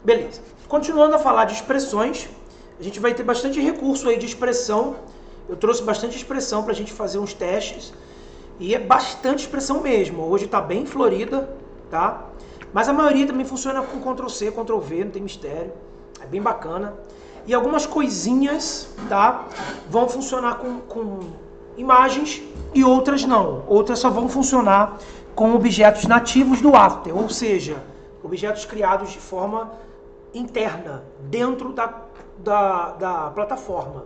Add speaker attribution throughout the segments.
Speaker 1: Beleza. Continuando a falar de expressões, a gente vai ter bastante recurso aí de expressão. Eu trouxe bastante expressão para a gente fazer uns testes. E é bastante expressão mesmo. Hoje está bem florida, tá? Mas a maioria também funciona com Ctrl+C, Ctrl+V, não tem mistério. É bem bacana. E algumas coisinhas, tá? Vão funcionar com imagens e outras não. Outras só vão funcionar com objetos nativos do After, ou seja, objetos criados de forma interna, dentro da plataforma.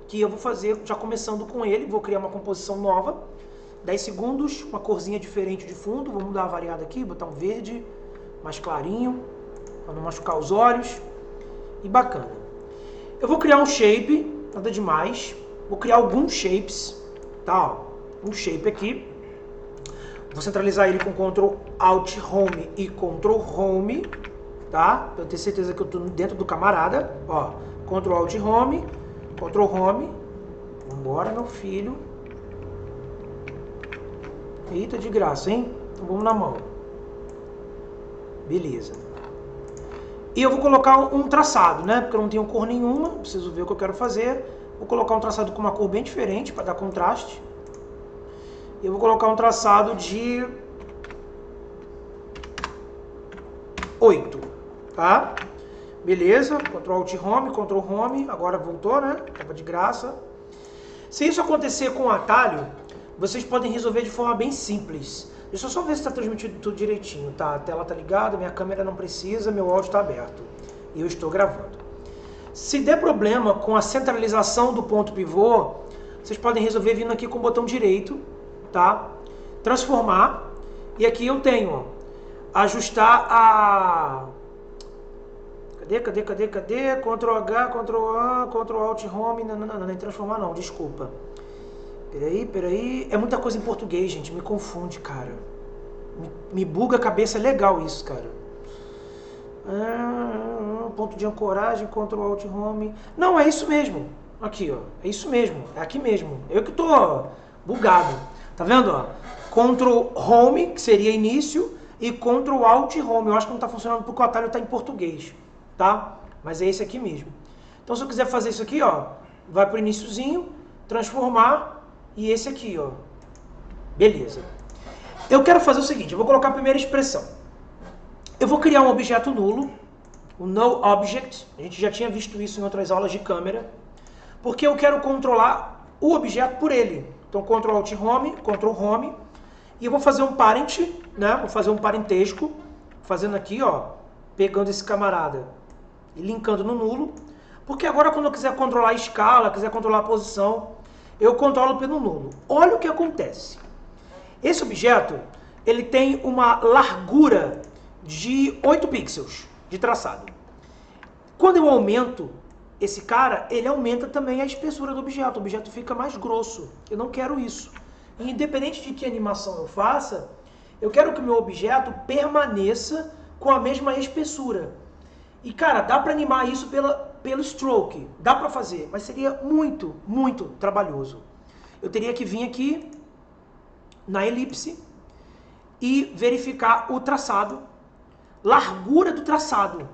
Speaker 1: Que eu vou fazer já começando com ele, vou criar uma composição nova. 10 segundos, uma corzinha diferente de fundo, vamos dar uma variada aqui, botar um verde mais clarinho, para não machucar os olhos, e bacana. Eu vou criar um shape, nada demais, vou criar alguns shapes, tá? Ó, um shape aqui, vou centralizar ele com Ctrl Alt Home e Ctrl Home, tá? Para eu ter certeza que eu estou dentro do camarada, ó, Ctrl Alt Home, Ctrl Home, vambora meu filho. Eita, de graça, hein? Então vamos na mão. Beleza. E eu vou colocar um traçado, né? Porque eu não tenho cor nenhuma, preciso ver o que eu quero fazer. Vou colocar um traçado com uma cor bem diferente para dar contraste. E eu vou colocar um traçado de 8, tá? Beleza. Ctrl Alt Home, Ctrl Home. Agora voltou, né? Tava de graça. Se isso acontecer com o atalho, vocês podem resolver de forma bem simples. Deixa eu só ver se está transmitindo tudo direitinho, tá? A tela tá ligada, minha câmera não precisa, meu áudio está aberto. E eu estou gravando. Se der problema com a centralização do ponto pivô, vocês podem resolver vindo aqui com o botão direito, tá? Transformar. E aqui eu tenho, ó, ajustar a... Cadê? Ctrl H, Ctrl A, Ctrl Alt Home, não, nem transformar não, desculpa. Peraí. É muita coisa em português, gente. Me confunde, cara. Me buga a cabeça. É legal isso, cara. Ponto de ancoragem, Ctrl Alt Home. Não, é isso mesmo. Aqui, ó. É isso mesmo. É aqui mesmo. Eu que tô bugado. Tá vendo, ó? Ctrl Home, que seria início, e Ctrl Alt Home. Eu acho que não tá funcionando porque o atalho tá em português, tá? Mas é esse aqui mesmo. Então, se eu quiser fazer isso aqui, ó, vai pro iniciozinho, transformar. E esse aqui, ó. Beleza. Eu quero fazer o seguinte, eu vou colocar a primeira expressão. Eu vou criar um objeto nulo, o null object. A gente já tinha visto isso em outras aulas de câmera. Porque eu quero controlar o objeto por ele. Então, Ctrl Alt Home, Ctrl Home. E eu vou fazer um parent, né? Vou fazer um parentesco. Fazendo aqui, ó. Pegando esse camarada e linkando no nulo. Porque agora, quando eu quiser controlar a escala, quiser controlar a posição, eu controlo pelo nulo. Olha o que acontece. Esse objeto, ele tem uma largura de 8 pixels de traçado. Quando eu aumento esse cara, ele aumenta também a espessura do objeto. O objeto fica mais grosso. Eu não quero isso. E independente de que animação eu faça, eu quero que o meu objeto permaneça com a mesma espessura. E, cara, dá para animar isso pelo stroke. Dá para fazer, mas seria muito, muito trabalhoso. Eu teria que vir aqui na elipse e verificar o traçado, largura do traçado,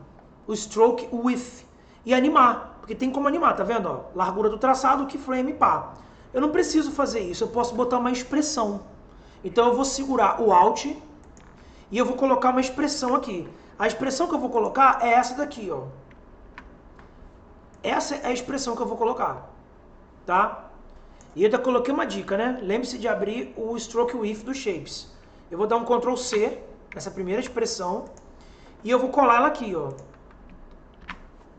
Speaker 1: o stroke width, e animar. Porque tem como animar, tá vendo? Ó, largura do traçado, keyframe, pá. Eu não preciso fazer isso, eu posso botar uma expressão. Então eu vou segurar o Alt e eu vou colocar uma expressão aqui. A expressão que eu vou colocar é essa daqui, ó. Essa é a expressão que eu vou colocar, tá? E eu ainda coloquei uma dica, né? Lembre-se de abrir o Stroke Width dos Shapes. Eu vou dar um Ctrl C nessa primeira expressão e eu vou colar ela aqui, ó.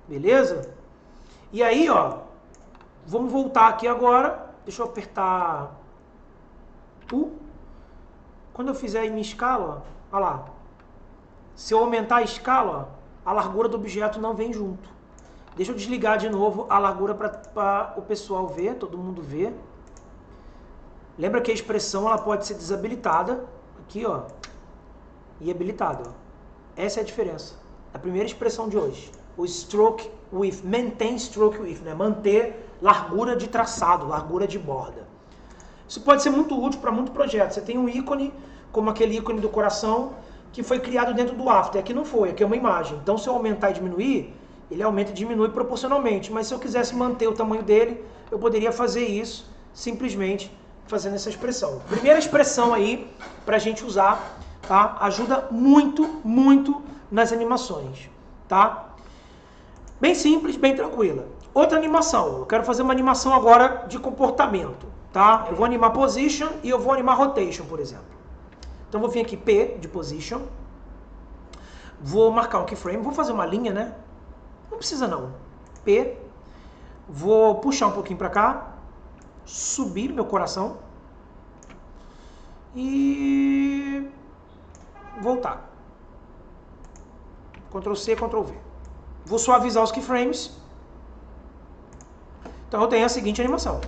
Speaker 1: Beleza? E aí, ó, vamos voltar aqui agora. Deixa eu apertar U. Quando eu fizer em minha escala, ó, olha lá. Se eu aumentar a escala, ó, a largura do objeto não vem junto. Deixa eu desligar de novo a largura para o pessoal ver, todo mundo ver. Lembra que a expressão ela pode ser desabilitada, aqui, ó, e habilitada. Ó. Essa é a diferença. A primeira expressão de hoje. O stroke width, maintain stroke width, né? Manter largura de traçado, largura de borda. Isso pode ser muito útil para muito projeto. Você tem um ícone, como aquele ícone do coração, que foi criado dentro do After. Aqui não foi, aqui é uma imagem. Então, se eu aumentar e diminuir, ele aumenta e diminui proporcionalmente. Mas se eu quisesse manter o tamanho dele, eu poderia fazer isso simplesmente fazendo essa expressão. Primeira expressão aí para a gente usar, tá? Ajuda muito, muito nas animações, tá? Bem simples, bem tranquila. Outra animação, eu quero fazer uma animação agora de comportamento, tá? Eu vou animar position e eu vou animar rotation, por exemplo. Então vou vir aqui P de position, vou marcar um keyframe, vou fazer uma linha, né? Não precisa não. P, vou puxar um pouquinho para cá, subir meu coração e voltar. Ctrl C, Ctrl V. Vou suavizar os keyframes. Então eu tenho a seguinte animação.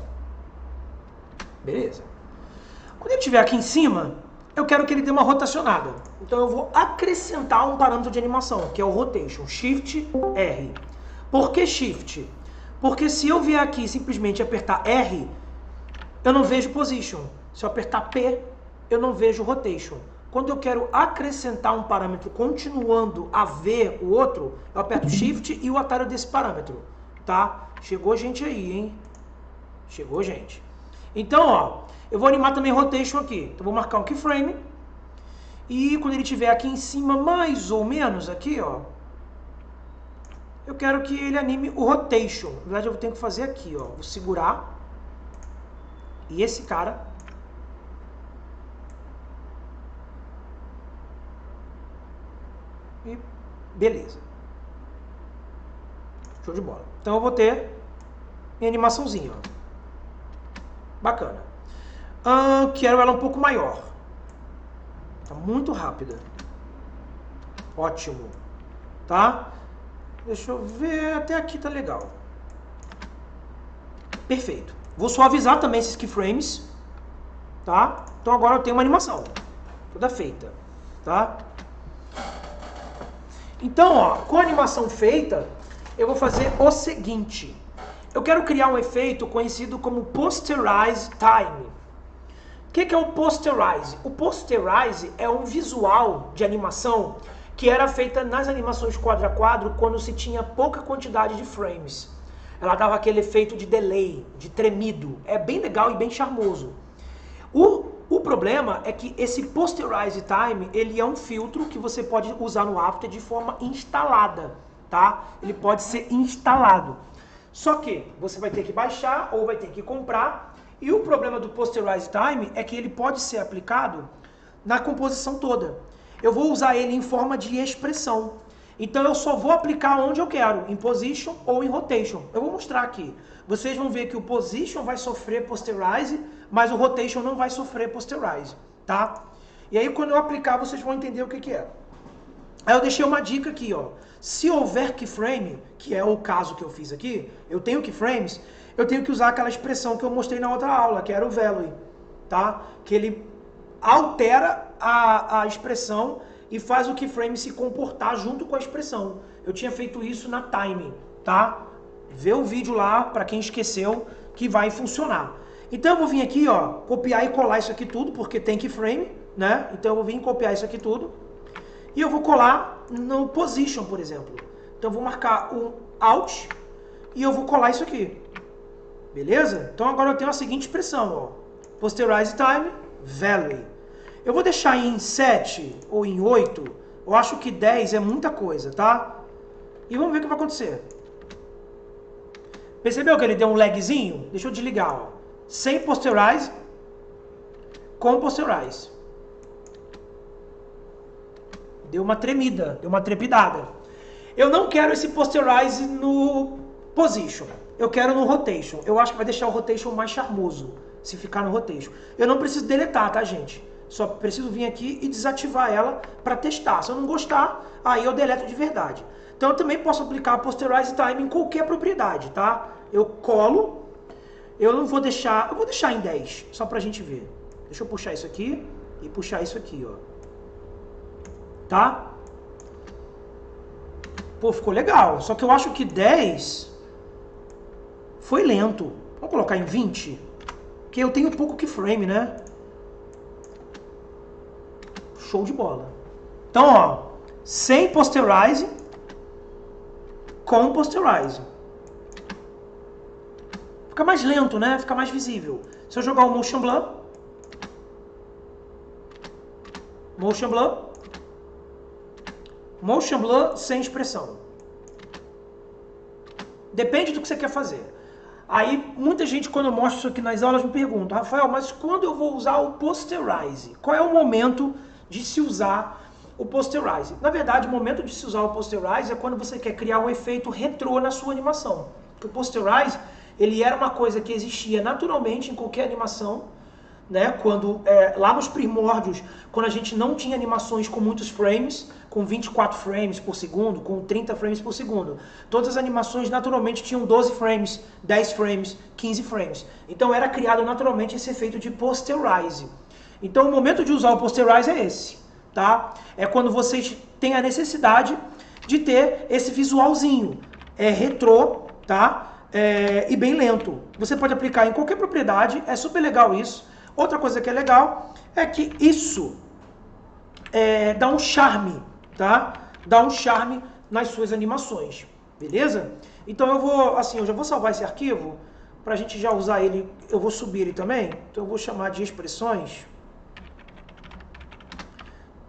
Speaker 1: Beleza. Quando ele estiver aqui em cima, eu quero que ele dê uma rotacionada. Então eu vou acrescentar um parâmetro de animação, que é o rotation. Shift R. Por que Shift? Porque se eu vier aqui e simplesmente apertar R, eu não vejo position. Se eu apertar P, eu não vejo rotation. Quando eu quero acrescentar um parâmetro continuando a ver o outro, eu aperto Shift e o atalho desse parâmetro, tá? Chegou gente aí, hein? Chegou gente. Então, ó, eu vou animar também rotation aqui. Então, vou marcar um keyframe. E quando ele estiver aqui em cima, mais ou menos aqui, ó, eu quero que ele anime o rotation. Na verdade, eu tenho que fazer aqui, ó. Vou segurar. E esse cara... E beleza. Show de bola. Então eu vou ter minha animaçãozinha, ó. Bacana. Quero ela um pouco maior. Tá muito rápida. Ótimo. Tá? Deixa eu ver. Até aqui tá legal. Perfeito. Vou suavizar também esses keyframes. Tá? Então agora eu tenho uma animação. Toda feita. Tá? Então, ó, com a animação feita, eu vou fazer o seguinte. Eu quero criar um efeito conhecido como Posterize Time. O que é o Posterize? O Posterize é um visual de animação que era feita nas animações quadro a quadro quando se tinha pouca quantidade de frames. Ela dava aquele efeito de delay, de tremido. É bem legal e bem charmoso. O problema é que esse Posterize Time, ele é um filtro que você pode usar no After de forma instalada, tá? Ele pode ser instalado. Só que você vai ter que baixar ou vai ter que comprar. E o problema do Posterize Time é que ele pode ser aplicado na composição toda. Eu vou usar ele em forma de expressão. Então eu só vou aplicar onde eu quero, em Position ou em Rotation. Eu vou mostrar aqui. Vocês vão ver que o Position vai sofrer Posterize, mas o Rotation não vai sofrer Posterize, tá? E aí quando eu aplicar, vocês vão entender o que é. Aí eu deixei uma dica aqui, ó. Se houver keyframe, que é o caso que eu fiz aqui, eu tenho keyframes, eu tenho que usar aquela expressão que eu mostrei na outra aula, que era o value, tá? Que ele altera a expressão e faz o keyframe se comportar junto com a expressão. Eu tinha feito isso na time, tá? Vê o vídeo lá, para quem esqueceu, que vai funcionar. Então eu vou vir aqui, ó, copiar e colar isso aqui tudo, porque tem keyframe, né? Então eu vou vir copiar isso aqui tudo. E eu vou colar no position, por exemplo. Então eu vou marcar o Alt e eu vou colar isso aqui. Beleza? Então agora eu tenho a seguinte expressão, ó. Posterize time, value. Eu vou deixar em 7 ou em 8. Eu acho que 10 é muita coisa, tá? E vamos ver o que vai acontecer. Percebeu que ele deu um lagzinho? Deixa eu desligar, ó. Sem posterize, com posterize. Deu uma tremida, deu uma trepidada. Eu não quero esse posterize no position. Eu quero no rotation. Eu acho que vai deixar o rotation mais charmoso, se ficar no rotation. Eu não preciso deletar, tá, gente? Só preciso vir aqui e desativar ela para testar. Se eu não gostar, aí eu deleto de verdade. Então eu também posso aplicar a Posterize Time em qualquer propriedade, tá? Eu colo, eu não vou deixar, eu vou deixar em 10, só pra gente ver. Deixa eu puxar isso aqui e puxar isso aqui, ó. Tá? Pô, ficou legal. Só que eu acho que 10 foi lento. Vamos colocar em 20? Porque eu tenho pouco keyframe, né? Show de bola. Então, ó, sem posterize, com posterize. Fica mais lento, né? Fica mais visível. Se eu jogar o motion blur sem expressão. Depende do que você quer fazer. Aí, muita gente, quando eu mostro isso aqui nas aulas, me pergunta, Rafael, mas quando eu vou usar o posterize? Qual é o momento de se usar o posterize? Na verdade, o momento de se usar o posterize é quando você quer criar um efeito retrô na sua animação. Porque o posterize, ele era uma coisa que existia naturalmente em qualquer animação, né? Quando, lá nos primórdios, quando a gente não tinha animações com muitos frames, com 24 frames por segundo, com 30 frames por segundo. Todas as animações naturalmente tinham 12 frames, 10 frames, 15 frames. Então era criado naturalmente esse efeito de posterize. Então o momento de usar o posterize é esse, tá? É quando vocês têm a necessidade de ter esse visualzinho, retrô, tá? E bem lento. Você pode aplicar em qualquer propriedade, é super legal isso. Outra coisa que é legal é que isso dá um charme, tá? Dá um charme nas suas animações, beleza? Então eu vou, assim, eu já vou salvar esse arquivo pra gente já usar ele, eu vou subir ele também, então eu vou chamar de expressões,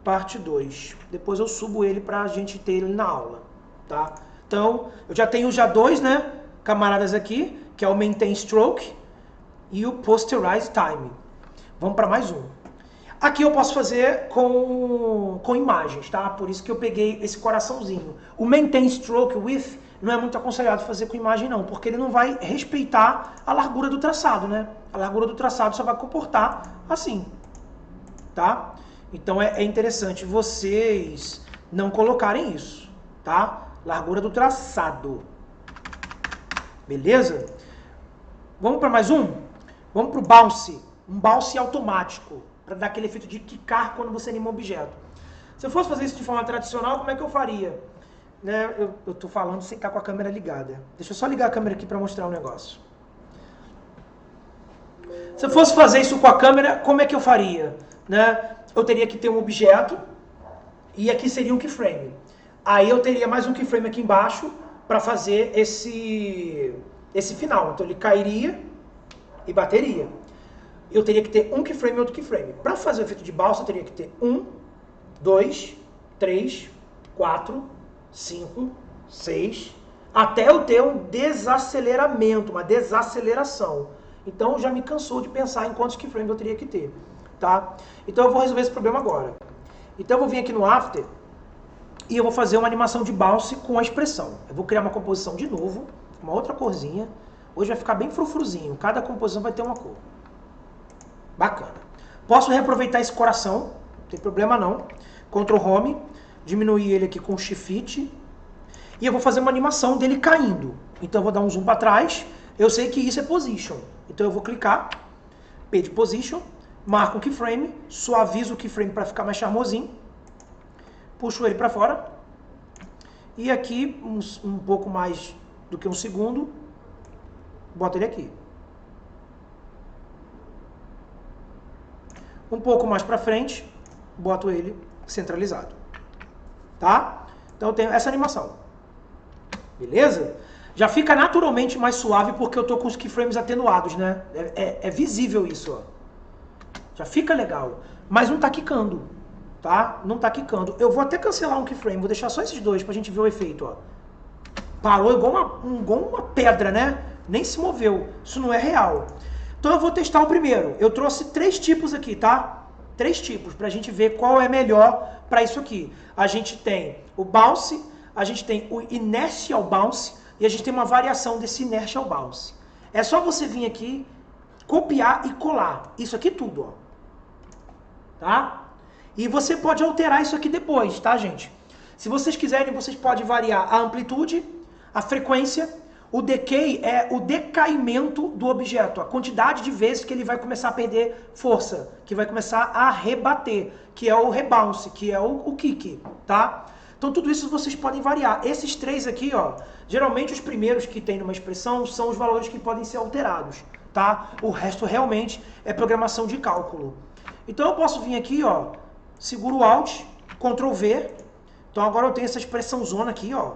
Speaker 1: parte 2. Depois eu subo ele pra gente ter ele na aula, tá? Então, eu já tenho dois, né, camaradas aqui, que é o maintain stroke e o posterize time. Vamos para mais um. Aqui eu posso fazer com imagens, tá? Por isso que eu peguei esse coraçãozinho. O maintain stroke width não é muito aconselhado fazer com imagem não, porque ele não vai respeitar a largura do traçado, né? A largura do traçado só vai comportar assim, tá? Então é interessante vocês não colocarem isso, tá? Largura do traçado. Beleza? Vamos para mais um? Vamos para o bounce. Um bounce automático, para dar aquele efeito de quicar quando você anima um objeto. Se eu fosse fazer isso de forma tradicional, como é que eu faria? Né? Eu tô falando sem estar com a câmera ligada. Deixa eu só ligar a câmera aqui para mostrar um negócio. Se eu fosse fazer isso com a câmera, como é que eu faria? Né? Eu teria que ter um objeto e aqui seria um keyframe. Aí eu teria mais um keyframe aqui embaixo para fazer esse final. Então ele cairia e bateria. Eu teria que ter um keyframe e outro keyframe. Para fazer o efeito de bounce, eu teria que ter 1, 2, 3, 4, 5, 6, até eu ter um desaceleramento, uma desaceleração. Então já me cansou de pensar em quantos keyframes eu teria que ter, tá? Então eu vou resolver esse problema agora. Então eu vou vir aqui no After e eu vou fazer uma animação de bounce com a expressão. Eu vou criar uma composição de novo, uma outra corzinha. Hoje vai ficar bem frufruzinho, cada composição vai ter uma cor. Bacana. Posso reaproveitar esse coração, não tem problema não. Ctrl Home, diminuir ele aqui com Shift e eu vou fazer uma animação dele caindo. Então eu vou dar um zoom para trás. Eu sei que isso é Position. Então eu vou clicar, P de Position, marco um keyframe, suavizo o keyframe para ficar mais charmosinho, puxo ele para fora e aqui um pouco mais do que um segundo, boto ele aqui. Um pouco mais para frente, boto ele centralizado. Tá? Então eu tenho essa animação. Beleza? Já fica naturalmente mais suave porque eu tô com os keyframes atenuados, né? É visível isso, ó. Já fica legal. Mas não tá quicando, tá? Não tá quicando. Eu vou até cancelar um keyframe, vou deixar só esses dois pra gente ver o efeito, ó. Parou igual uma pedra, né? Nem se moveu. Isso não é real. Então eu vou testar o primeiro. Eu trouxe 3 tipos aqui, tá? 3 tipos pra gente ver qual é melhor pra isso aqui. A gente tem o bounce, a gente tem o inertial bounce e a gente tem uma variação desse inertial bounce. É só você vir aqui, copiar e colar. Isso aqui tudo, ó. Tá? E você pode alterar isso aqui depois, tá, gente? Se vocês quiserem, vocês podem variar a amplitude, a frequência. O decay é o decaimento do objeto, a quantidade de vezes que ele vai começar a perder força, que vai começar a rebater, que é o rebounce, que é o kick, tá? Então tudo isso vocês podem variar. Esses 3 aqui, ó, geralmente os primeiros que tem numa expressão são os valores que podem ser alterados, tá? O resto realmente é programação de cálculo. Então eu posso vir aqui, ó, seguro o Alt, Ctrl V. Então agora eu tenho essa expressão zona aqui, ó,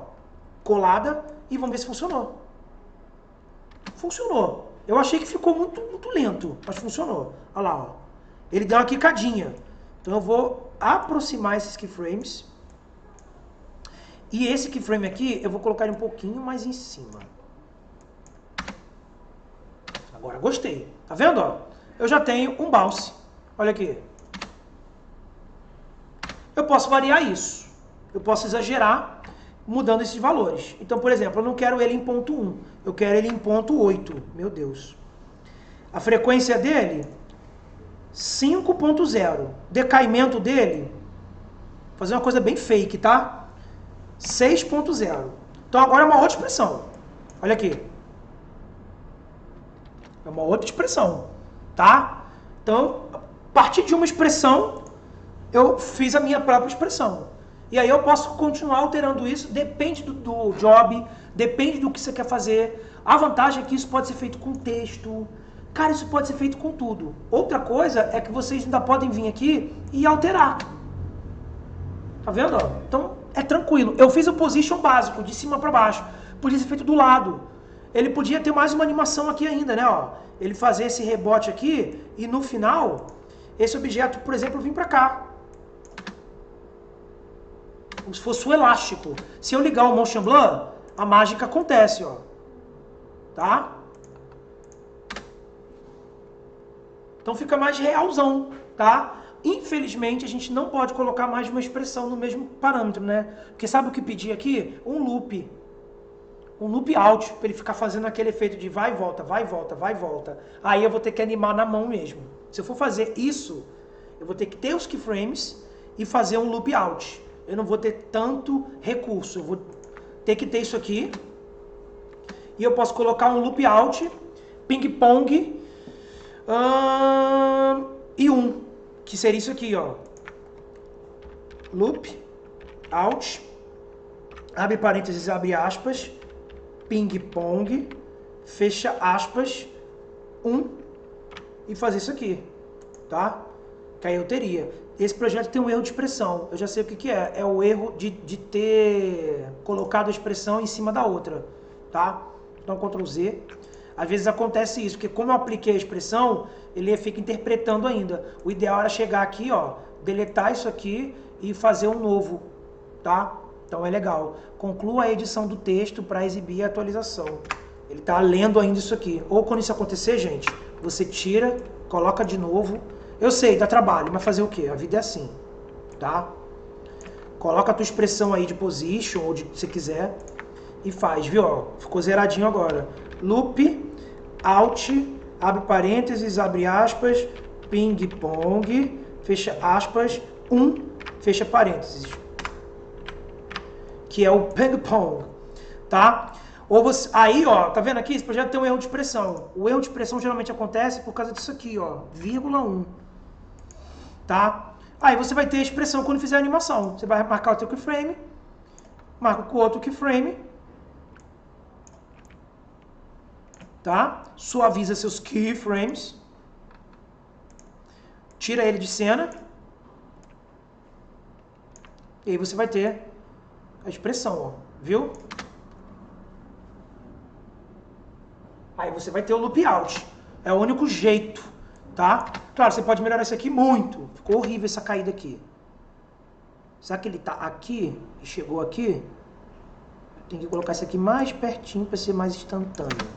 Speaker 1: colada, e vamos ver se funcionou. Funcionou. Eu achei que ficou muito lento, mas funcionou. Olha lá, ó. Ele deu uma quicadinha. Então eu vou aproximar esses keyframes. E esse keyframe aqui, eu vou colocar ele um pouquinho mais em cima. Agora gostei. Tá vendo, ó? Eu já tenho um bounce. Olha aqui. Eu posso variar isso. Eu posso exagerar mudando esses valores. Então, por exemplo, eu não quero ele em ponto 1. Eu quero ele em ponto 8. Meu Deus. A frequência dele, 5.0. Decaimento dele, vou fazer uma coisa bem fake, tá? 6.0. Então agora é uma outra expressão. Olha aqui. É uma outra expressão, tá? Então, a partir de uma expressão, eu fiz a minha própria expressão. E aí eu posso continuar alterando isso, depende do job, depende do que você quer fazer. A vantagem é que isso pode ser feito com texto. Cara, isso pode ser feito com tudo. Outra coisa é que vocês ainda podem vir aqui e alterar. Tá vendo? Então, é tranquilo. Eu fiz o position básico, de cima para baixo. Podia ser feito do lado. Ele podia ter mais uma animação aqui ainda, né? Ó, ele fazer esse rebote aqui e no final, esse objeto, por exemplo, vir para cá. Como se fosse o elástico. Se eu ligar o Motion Blur, a mágica acontece, ó. Tá? Então fica mais realzão, tá? Infelizmente, a gente não pode colocar mais de uma expressão no mesmo parâmetro, né? Porque sabe o que pedir aqui? Um loop. Um loop out, para ele ficar fazendo aquele efeito de vai e volta, vai e volta, vai e volta. Aí eu vou ter que animar na mão mesmo. Se eu for fazer isso, eu vou ter que ter os keyframes e fazer um loop out. Eu não vou ter tanto recurso. Eu vou ter que ter isso aqui. E eu posso colocar um loop out, ping-pong e um, que seria isso aqui, ó. Loop out, abre parênteses, abre aspas, ping-pong, fecha aspas, e fazer isso aqui, tá? Que aí eu teria. Esse projeto tem um erro de expressão, eu já sei o que é. É o erro de ter colocado a expressão em cima da outra, tá? Então, Ctrl Z. Às vezes acontece isso, porque como eu apliquei a expressão, ele fica interpretando ainda. O ideal era chegar aqui, ó, deletar isso aqui e fazer um novo, tá? Então é legal. Conclua a edição do texto para exibir a atualização. Ele está lendo ainda isso aqui. Ou quando isso acontecer, gente, você tira, coloca de novo. Eu sei, dá trabalho, mas fazer o quê? A vida é assim, tá? Coloca a tua expressão aí de position, ou de que você quiser, e faz, viu? Ó, ficou zeradinho agora. Loop, out, abre parênteses, abre aspas, ping-pong, fecha aspas, fecha parênteses. Que é o ping-pong, tá? Ou você, aí, ó, tá vendo aqui? Esse projeto tem um erro de expressão. O erro de expressão geralmente acontece por causa disso aqui, ó, vírgula 1, tá? Aí você vai ter a expressão quando fizer a animação. Você vai marcar o teu keyframe, marca com o outro keyframe, tá? Suaviza seus keyframes, tira ele de cena, e aí você vai ter a expressão, ó, viu? Aí você vai ter o loop out. É o único jeito, tá? Claro, você pode melhorar isso aqui muito. Ficou horrível essa caída aqui. Será que ele tá aqui e chegou aqui? Tem que colocar isso aqui mais pertinho para ser mais instantâneo.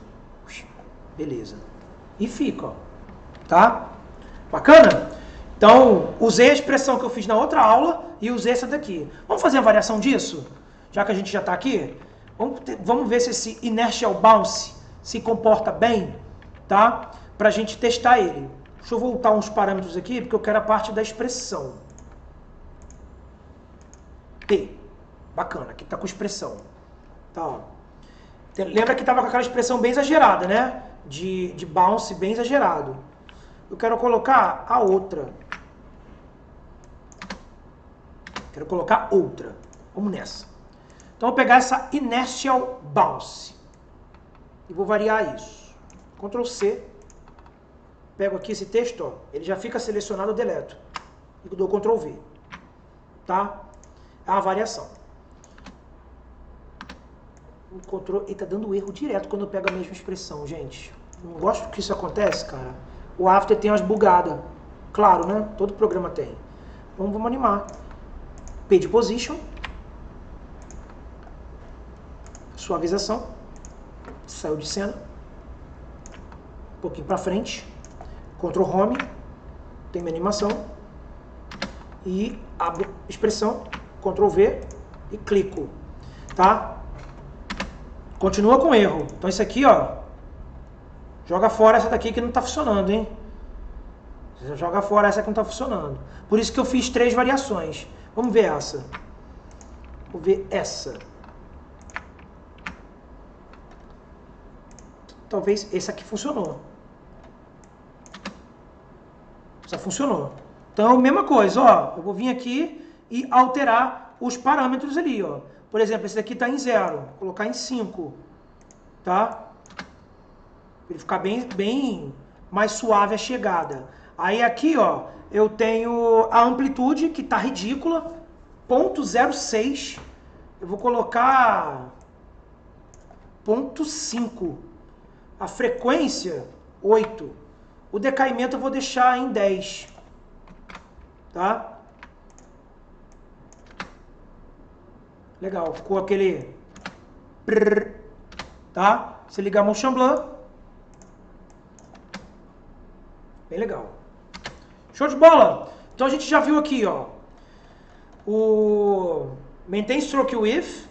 Speaker 1: Beleza. E fica, ó. Tá? Bacana? Então, usei a expressão que eu fiz na outra aula e usei essa daqui. Vamos fazer a variação disso? Já que a gente já está aqui? Vamos ver se esse inertial bounce se comporta bem, tá? Pra gente testar ele. Deixa eu voltar uns parâmetros aqui, porque eu quero a parte da expressão. Bacana, aqui tá com expressão. Tá, ó. Lembra que tava com aquela expressão bem exagerada, né? De bounce bem exagerado. Eu quero colocar a outra. Quero colocar outra. Vamos nessa. Então, eu vou pegar essa inertial bounce. E vou variar isso. Ctrl C. Pego aqui esse texto, ó. Ele já fica selecionado, eu deleto. E dou Ctrl V. tá? É a variação. O controle, ele tá dando erro direto quando eu pego a mesma expressão, gente. Não gosto que isso acontece, cara. O After tem umas bugadas. Claro, né? Todo programa tem. Então vamos animar. Page Position. Suavização. Saiu de cena. Um pouquinho pra frente. Ctrl Home. Tem minha animação. E abro expressão. Ctrl V. E clico. Tá? Continua com erro. Então isso aqui, ó. Joga fora essa daqui que não tá funcionando, hein? Você joga fora essa que não tá funcionando. Por isso que eu fiz 3 variações. Vamos ver essa. Vou ver essa. Talvez esse aqui funcionou. Essa funcionou. Então, mesma coisa, ó. Eu vou vir aqui e alterar os parâmetros ali, ó. Por exemplo, esse daqui está em 0. Vou colocar em 5. Tá? Para ele ficar bem mais suave a chegada. Aí aqui, ó, eu tenho a amplitude, que está ridícula. 0.06. Eu vou colocar 0.5. A frequência, 8. O decaimento eu vou deixar em 10. Tá? Legal, ficou aquele... Tá? Você ligar a Motion Blur. Bem legal. Show de bola! Então a gente já viu aqui, ó. O Maintain Stroke Width.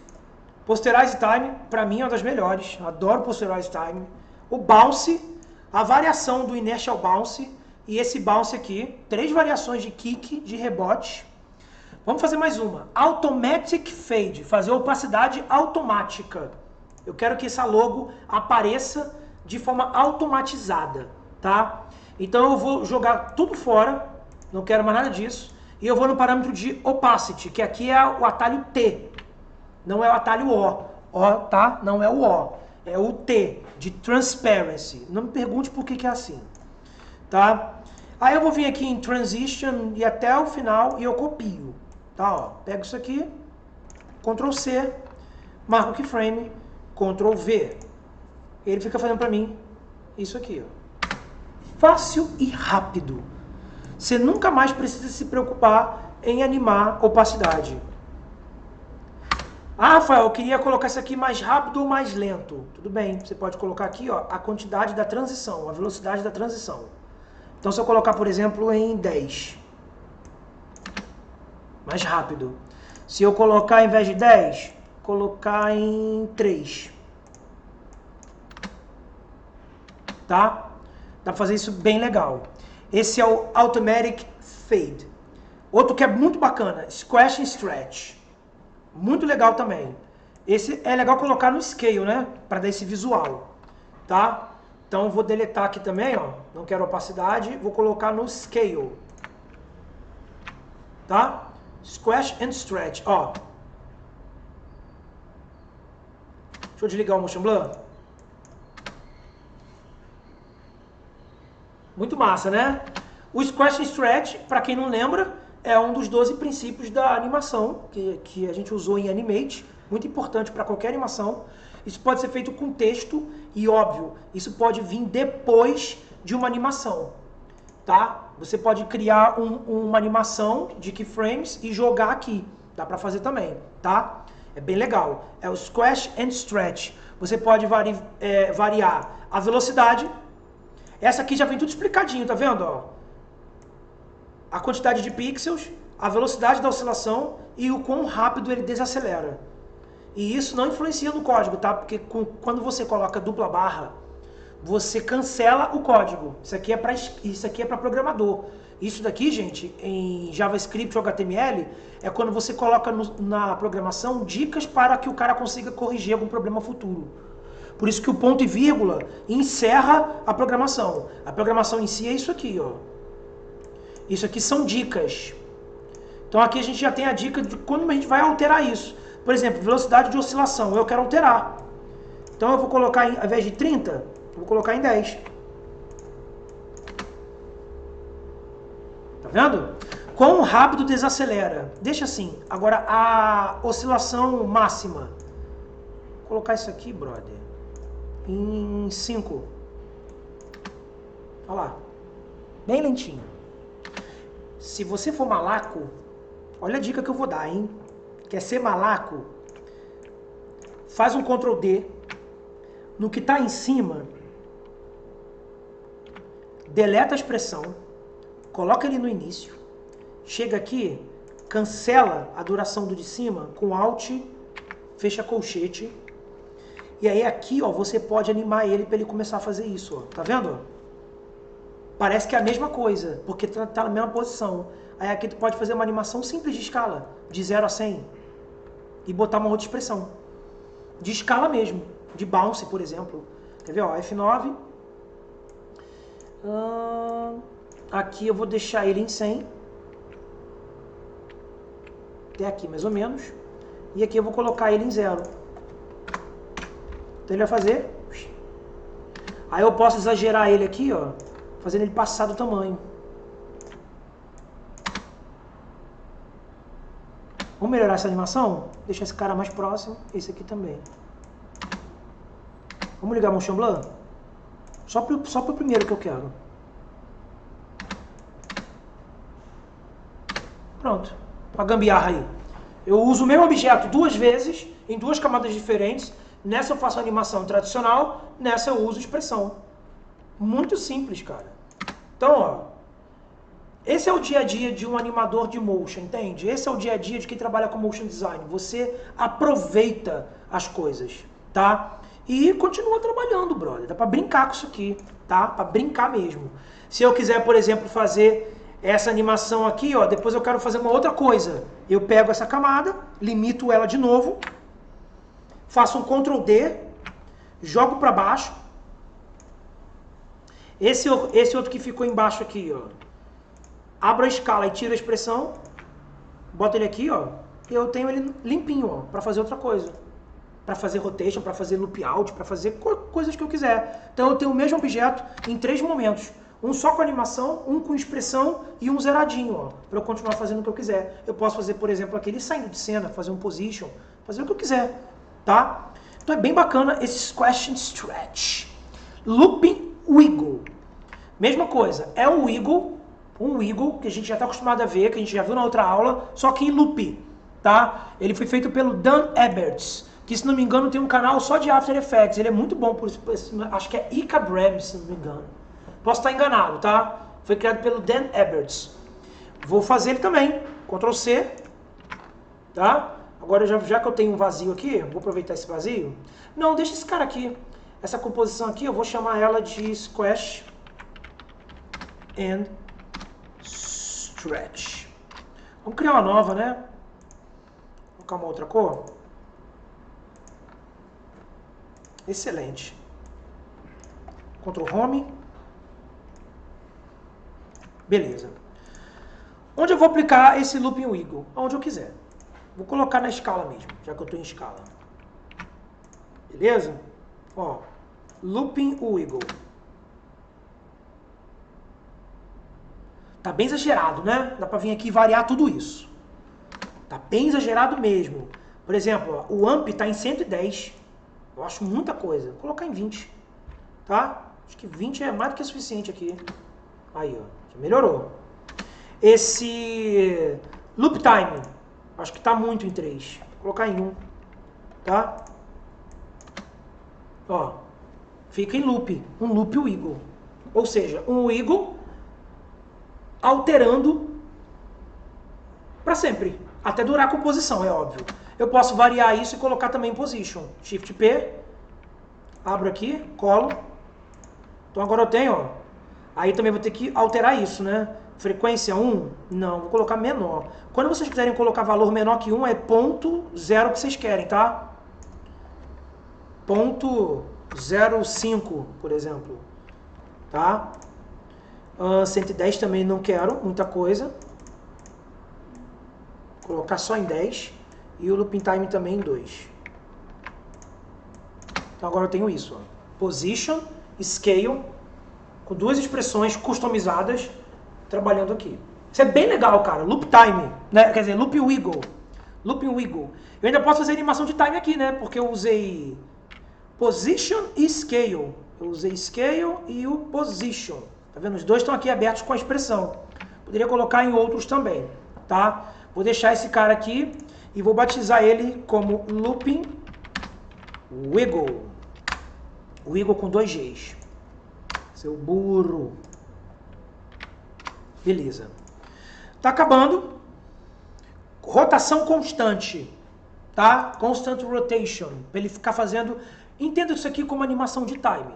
Speaker 1: Posterize Time, pra mim é uma das melhores. Adoro Posterize Time. O Bounce. A variação do Inertial Bounce. E esse Bounce aqui. 3 variações de kick, de rebote. Vamos fazer mais uma. Automatic Fade. Fazer opacidade automática. Eu quero que essa logo apareça de forma automatizada, tá? Então eu vou jogar tudo fora. Não quero mais nada disso. E eu vou no parâmetro de Opacity, que aqui é o atalho T. Não é o atalho O. O, tá? Não é o O. É o T, de Transparency. Não me pergunte por que é assim. Tá? Aí eu vou vir aqui em Transition e até o final e eu copio. Tá, ó, pego isso aqui, Ctrl C, marco o keyframe, Ctrl V. Ele fica fazendo pra mim isso aqui, ó. Fácil e rápido. Você nunca mais precisa se preocupar em animar opacidade. Ah, Rafael, eu queria colocar isso aqui mais rápido ou mais lento. Tudo bem, você pode colocar aqui, ó, a quantidade da transição, a velocidade da transição. Então se eu colocar, por exemplo, em 10. Mais rápido. Se eu colocar, ao invés de 10, colocar em 3. Tá? Dá pra fazer isso bem legal. Esse é o Automatic Fade. Outro que é muito bacana, Squash and Stretch. Muito legal também. Esse é legal colocar no Scale, né? Para dar esse visual. Tá? Então eu vou deletar aqui também, ó. Não quero opacidade. Vou colocar no Scale. Tá? Squash and Stretch, ó. Deixa eu desligar o Motion Blur. Muito massa, né? O Squash and Stretch, para quem não lembra, é um dos 12 princípios da animação que a gente usou em Animate. Muito importante para qualquer animação. Isso pode ser feito com texto e, óbvio, isso pode vir depois de uma animação. Tá? Você pode criar uma animação de keyframes e jogar aqui. Dá pra fazer também, tá? É bem legal. É o Squash and Stretch. Você pode variar a velocidade. Essa aqui já vem tudo explicadinho, tá vendo? Ó? A quantidade de pixels, a velocidade da oscilação e o quão rápido ele desacelera. E isso não influencia no código, tá? Porque quando você coloca dupla barra, você cancela o código. Isso aqui é para programador. Isso daqui, gente, em JavaScript ou HTML, é quando você coloca na programação dicas para que o cara consiga corrigir algum problema futuro. Por isso que o ponto e vírgula encerra a programação. A programação em si é isso aqui, ó. Isso aqui são dicas. Então aqui a gente já tem a dica de quando a gente vai alterar isso. Por exemplo, velocidade de oscilação, eu quero alterar. Então eu vou colocar, ao invés de 30, vou colocar em 10. Tá vendo? Quão rápido desacelera? Deixa assim. Agora, a oscilação máxima. Vou colocar isso aqui, brother, em 5. Olha lá. Bem lentinho. Se você for malaco, olha a dica que eu vou dar, hein? Quer ser malaco? Faz um Ctrl D. No que está em cima, deleta a expressão, coloca ele no início, chega aqui, cancela a duração do de cima com Alt, fecha colchete, e aí aqui, ó, você pode animar ele para ele começar a fazer isso, ó. Tá vendo? Parece que é a mesma coisa, porque tá na mesma posição. Aí aqui tu pode fazer uma animação simples de escala, de 0 a 100, e botar uma outra expressão. De escala mesmo, de bounce, por exemplo. Quer ver, ó, F9. Aqui eu vou deixar ele em 100. Até aqui, mais ou menos. E aqui eu vou colocar ele em 0. Então ele vai fazer. Aí eu posso exagerar ele aqui, ó, fazendo ele passar do tamanho. Vamos melhorar essa animação? Deixar esse cara mais próximo. Esse aqui também. Vamos ligar o Motion Blur? Só pro primeiro que eu quero. Pronto. A gambiarra aí. Eu uso o mesmo objeto 2 vezes, em 2 camadas diferentes. Nessa eu faço animação tradicional, nessa eu uso expressão. Muito simples, cara. Então, ó. Esse é o dia a dia de um animador de motion, entende? Esse é o dia a dia de quem trabalha com motion design. Você aproveita as coisas, tá? E continua trabalhando, brother. Dá pra brincar com isso aqui, tá? Pra brincar mesmo. Se eu quiser, por exemplo, fazer essa animação aqui, ó, depois eu quero fazer uma outra coisa. Eu pego essa camada, limito ela de novo, faço um Ctrl D, jogo pra baixo. Esse outro que ficou embaixo aqui, ó. Abro a escala e tiro a expressão, boto ele aqui, ó, e eu tenho ele limpinho, ó, para fazer outra coisa. Para fazer rotation, para fazer loop out, para fazer coisas que eu quiser. Então eu tenho o mesmo objeto em 3 momentos. Um só com animação, um com expressão e um zeradinho, ó, para eu continuar fazendo o que eu quiser. Eu posso fazer, por exemplo, aquele saindo de cena, fazer um position, fazer o que eu quiser, tá? Então é bem bacana esse Squash and Stretch. Looping Wiggle. Mesma coisa, é um wiggle que a gente já está acostumado a ver, que a gente já viu na outra aula, só que em loop, tá? Ele foi feito pelo Dan Eberts, que se não me engano tem um canal só de After Effects. Ele é muito bom, acho que é Ika Brem, se não me engano. Posso estar enganado, tá? Foi criado pelo Dan Eberts. Vou fazer ele também, Ctrl C, tá? Agora já que eu tenho um vazio aqui, vou aproveitar esse vazio. Não, deixa esse cara aqui. Essa composição aqui, eu vou chamar ela de Squash and Stretch. Vamos criar uma nova, né? Vou colocar uma outra cor. Excelente. Ctrl Home. Beleza. Onde eu vou aplicar esse Looping Wiggle? Onde eu quiser. Vou colocar na escala mesmo, já que eu estou em escala. Beleza? Ó, Looping Wiggle. Tá bem exagerado, né? Dá pra vir aqui e variar tudo isso. Tá bem exagerado mesmo. Por exemplo, ó, o AMP tá em 110. Eu acho muita coisa. Vou colocar em 20. Tá? Acho que 20 é mais do que suficiente aqui. Aí, ó. Já melhorou. Esse Loop Time. Acho que tá muito em 3. Vou colocar em 1. Tá? Ó. Fica em loop. Um loop wiggle. Ou seja, um wiggle alterando para sempre, até durar a composição, é óbvio. Eu posso variar isso e colocar também em position. Shift P, abro aqui, colo. Então agora eu tenho, ó. Aí também vou ter que alterar isso, né? Frequência 1? Não, vou colocar menor. Quando vocês quiserem colocar valor menor que 1, é ponto 0 que vocês querem, tá? Ponto 0,5, por exemplo. Tá? 110 também não quero, muita coisa. Vou colocar só em 10. E o Looping Time também em 2. Então agora eu tenho isso. Ó. Position, Scale, com 2 expressões customizadas, trabalhando aqui. Isso é bem legal, cara. Loop time, né? Quer dizer, loop wiggle. Looping wiggle. Eu ainda posso fazer animação de time aqui, né? Porque eu usei position e scale. Eu usei scale e o position. Tá vendo? Os dois estão aqui abertos com a expressão. Poderia colocar em outros também, tá? Vou deixar esse cara aqui e vou batizar ele como looping wiggle. Wiggle com 2 Gs. Seu burro. Beleza. Tá acabando. Rotação constante, tá? Constant rotation, para ele ficar fazendo... Entenda isso aqui como animação de time.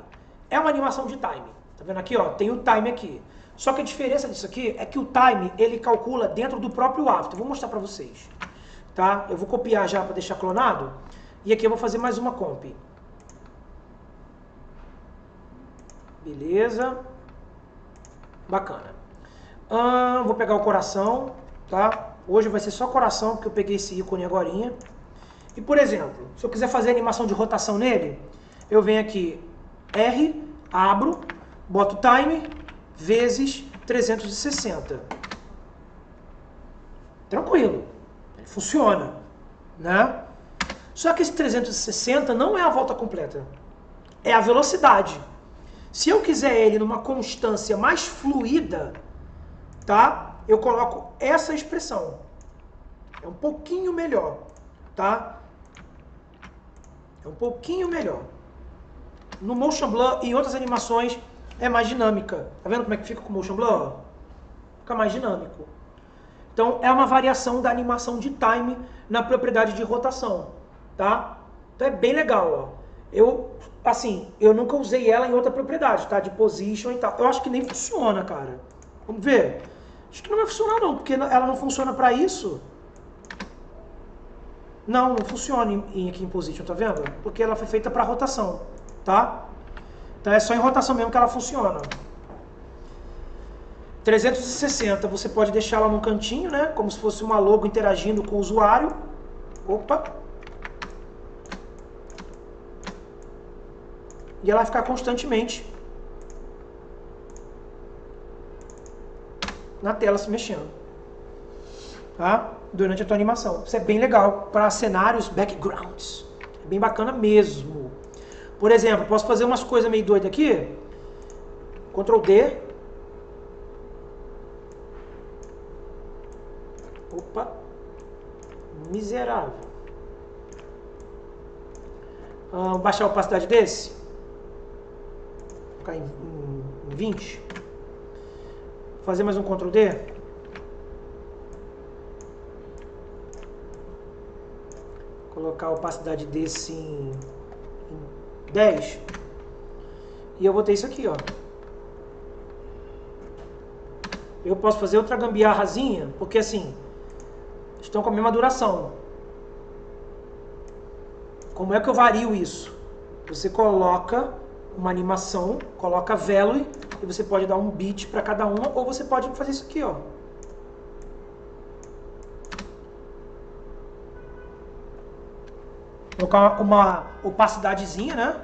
Speaker 1: É uma animação de time. Tá vendo aqui, ó? Tem o time aqui. Só que a diferença disso aqui é que o time, ele calcula dentro do próprio After. Vou mostrar para vocês, tá? Eu vou copiar já para deixar clonado. E aqui eu vou fazer mais uma comp. Beleza. Bacana. Vou pegar o coração, tá? Hoje vai ser só coração, porque eu peguei esse ícone agorinha. E, por exemplo, se eu quiser fazer animação de rotação nele, eu venho aqui, R, abro, boto time, vezes 360. Tranquilo. Ele funciona, né? Só que esse 360 não é a volta completa. É a velocidade. Se eu quiser ele numa constância mais fluida, tá? Eu coloco essa expressão. É um pouquinho melhor, tá? É um pouquinho melhor. No Motion Blur e em outras animações é mais dinâmica. Tá vendo como é que fica com o Motion Blur? Fica mais dinâmico. Então é uma variação da animação de time na propriedade de rotação, tá? Então é bem legal, ó. Eu nunca usei ela em outra propriedade, tá? De position e tal. Eu acho que nem funciona, cara. Vamos ver. Acho que não vai funcionar não, porque ela não funciona para isso. Não funciona aqui em position, tá vendo? Porque ela foi feita para rotação, tá? Então é só em rotação mesmo que ela funciona. 360, você pode deixar ela num cantinho, né? Como se fosse uma logo interagindo com o usuário. Opa! E ela vai ficar constantemente na tela se mexendo, tá? Durante a tua animação. Isso é bem legal para cenários, backgrounds. É bem bacana mesmo. Por exemplo, posso fazer umas coisas meio doidas aqui. Ctrl D. Opa. Miserável. Baixar a opacidade desse. Ficar em 20. Fazer mais um Ctrl D. Colocar a opacidade desse em 10. E eu vou ter isso aqui, ó. Eu posso fazer outra gambiarrazinha, porque assim, estão com a mesma duração. Como é que eu vario isso? Você coloca uma animação, coloca value, e você pode dar um bit para cada uma, ou você pode fazer isso aqui, ó. Colocar uma opacidadezinha, né?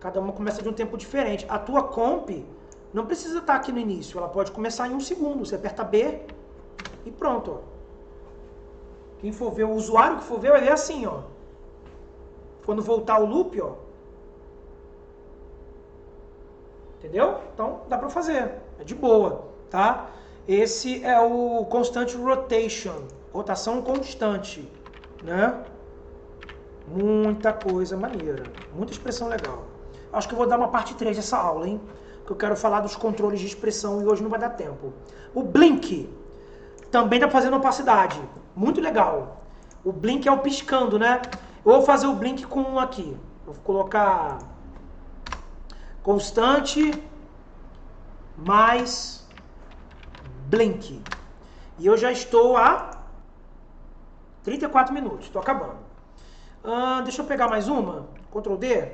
Speaker 1: Cada uma começa de um tempo diferente. A tua comp não precisa estar aqui no início, ela pode começar em 1 segundo. Você aperta B e pronto, ó. Quem for ver, o usuário que for ver, vai ver assim, ó. Quando voltar o loop, ó. Entendeu? Então, dá pra fazer. É de boa, tá? Esse é o Constant Rotation. Rotação constante, né? Muita coisa maneira. Muita expressão legal. Acho que eu vou dar uma parte 3 dessa aula, hein? Que eu quero falar dos controles de expressão e hoje não vai dar tempo. O Blink. Também dá pra fazer na opacidade. Muito legal. O Blink é o piscando, né? Eu vou fazer o Blink com um aqui. Eu vou colocar constante mais Blink. E eu já estou a 34 minutos. Estou acabando. Deixa eu pegar mais uma. Ctrl D.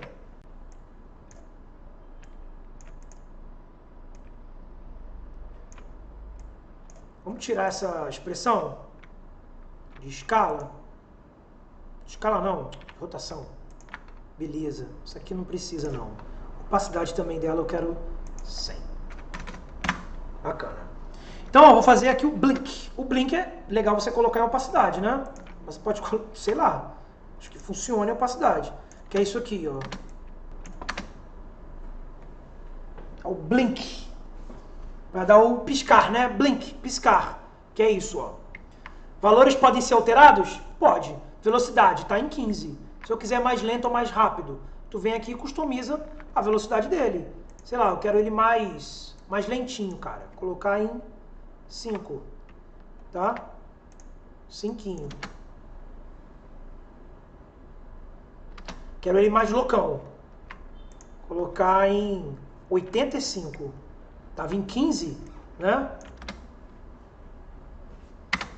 Speaker 1: Vamos tirar essa expressão de escala. Escala não, rotação. Beleza, isso aqui não precisa não. Opacidade também dela eu quero 100. Bacana. Então, ó, vou fazer aqui o blink. O blink é legal você colocar em opacidade, né? Mas você pode, sei lá, acho que funciona em opacidade. Que é isso aqui, ó. É o blink. Vai dar o piscar, né? Blink, piscar. Que é isso, ó. Valores podem ser alterados? Pode. Velocidade, tá em 15. Se eu quiser mais lento ou mais rápido, tu vem aqui e customiza a velocidade dele. Sei lá, eu quero ele mais lentinho, cara. Colocar em 5, tá? 5. Quero ele mais loucão. Colocar em 85. Tava em 15, né?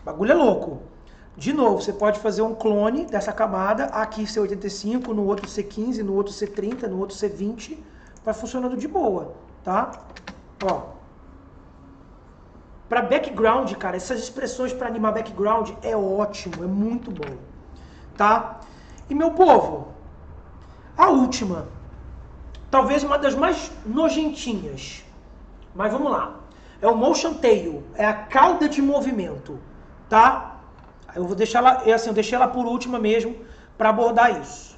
Speaker 1: Bagulho é louco. De novo, você pode fazer um clone dessa camada, aqui ser 85, no outro ser 15, no outro ser 30, no outro ser 20. Vai funcionando de boa, tá? Ó. Para background, cara, essas expressões para animar background é ótimo, é muito bom, tá? E meu povo, a última, talvez uma das mais nojentinhas, mas vamos lá. É o motion tail, é a cauda de movimento, tá? Eu vou deixar ela, assim, eu deixei ela por última mesmo para abordar isso.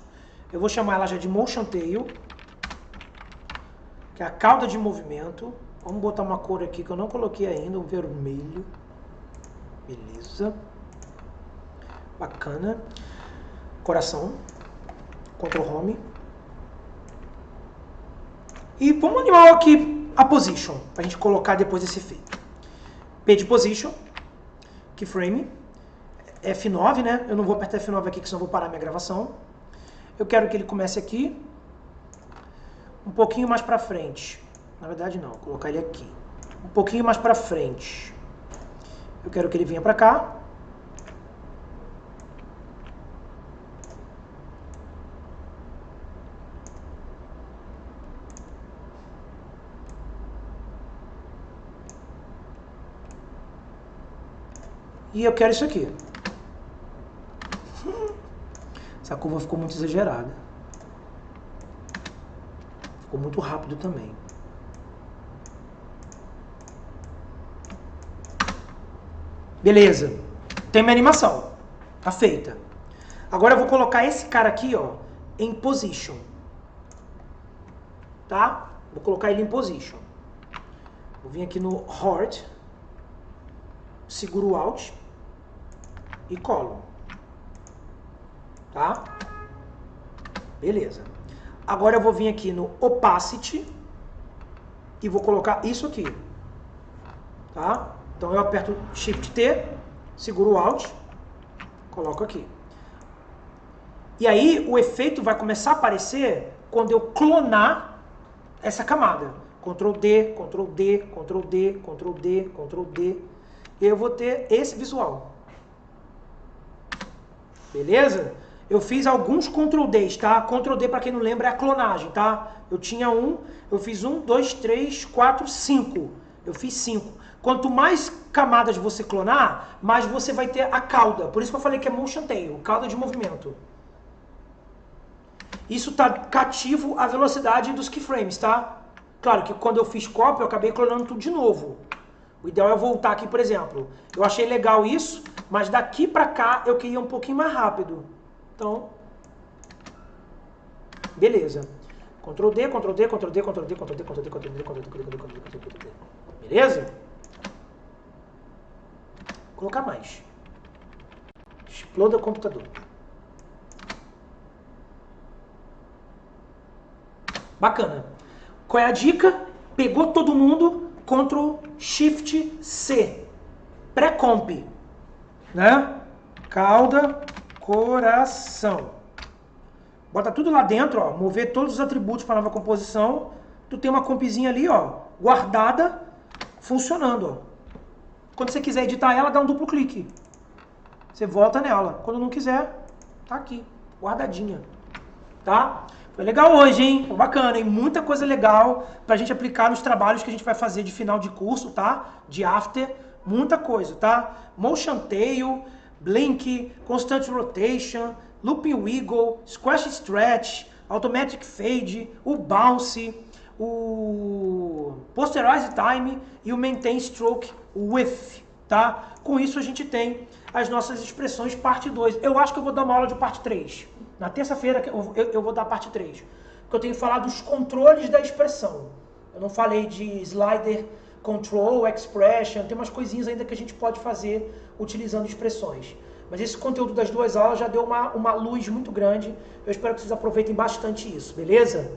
Speaker 1: Eu vou chamar ela já de motion tail, que é a cauda de movimento. Vamos botar uma cor aqui que eu não coloquei ainda, um vermelho. Beleza. Bacana. Coração. Ctrl Home. E vamos animar aqui a position, para a gente colocar depois desse efeito. P de position. Keyframe. F9, né? Eu não vou apertar F9 aqui, que senão eu vou parar minha gravação. Eu quero que ele comece aqui. Um pouquinho mais para frente. Na verdade não, vou colocar ele aqui. Um pouquinho mais para frente. Eu quero que ele venha para cá. E eu quero isso aqui. Essa curva ficou muito exagerada. Ficou muito rápido também. Beleza. Tem minha animação. Tá feita. Agora eu vou colocar esse cara aqui, ó, em position. Tá? Vou colocar ele em position. Vou vir aqui no Hard. Seguro o Alt. E colo. Tá? Beleza. Agora eu vou vir aqui no Opacity. E vou colocar isso aqui. Tá? Então eu aperto Shift T, seguro o Alt, coloco aqui. E aí o efeito vai começar a aparecer quando eu clonar essa camada. Ctrl D, Ctrl D, Ctrl D, Ctrl D, Ctrl D. E eu vou ter esse visual. Beleza? Eu fiz alguns Ctrl Ds, tá? Ctrl D, para quem não lembra, é a clonagem, tá? Eu fiz 1, 2, 3, 4, 5. Eu fiz 5. Quanto mais camadas você clonar, mais você vai ter a cauda. Por isso que eu falei que é motion tail, cauda de movimento. Isso está cativo à velocidade dos keyframes, tá? Claro que quando eu fiz cópia, eu acabei clonando tudo de novo. O ideal é voltar aqui, por exemplo. Eu achei legal isso, mas daqui para cá eu queria um pouquinho mais rápido. Então, beleza. Ctrl D, Ctrl D, Ctrl D, Ctrl D, Ctrl D, Ctrl D, Ctrl D, Ctrl D, Ctrl D, Ctrl D, Ctrl D. Beleza? Vou colocar mais. Exploda o computador. Bacana. Qual é a dica? Pegou todo mundo, Ctrl Shift C. Pré-comp. Né? Cauda, coração. Bota tudo lá dentro, ó. Mover todos os atributos para nova composição. Tu tem uma compzinha ali, ó, guardada, funcionando, ó. Quando você quiser editar ela, dá um duplo clique. Você volta nela. Quando não quiser, tá aqui, guardadinha. Tá? Foi legal hoje, hein? Foi bacana, hein? Muita coisa legal pra gente aplicar nos trabalhos que a gente vai fazer de final de curso, tá? De after, muita coisa, tá? Motion tail, blink, constant rotation, looping wiggle, squash stretch, automatic fade, o bounce, o Posterize Time e o Maintain Stroke Width, tá? Com isso a gente tem as nossas expressões parte 2. Eu acho que eu vou dar uma aula de parte 3. Na terça-feira eu vou dar a parte 3. Porque eu tenho que falar dos controles da expressão. Eu não falei de slider, control, expression, tem umas coisinhas ainda que a gente pode fazer utilizando expressões. Mas esse conteúdo das 2 aulas já deu uma luz muito grande. Eu espero que vocês aproveitem bastante isso, beleza?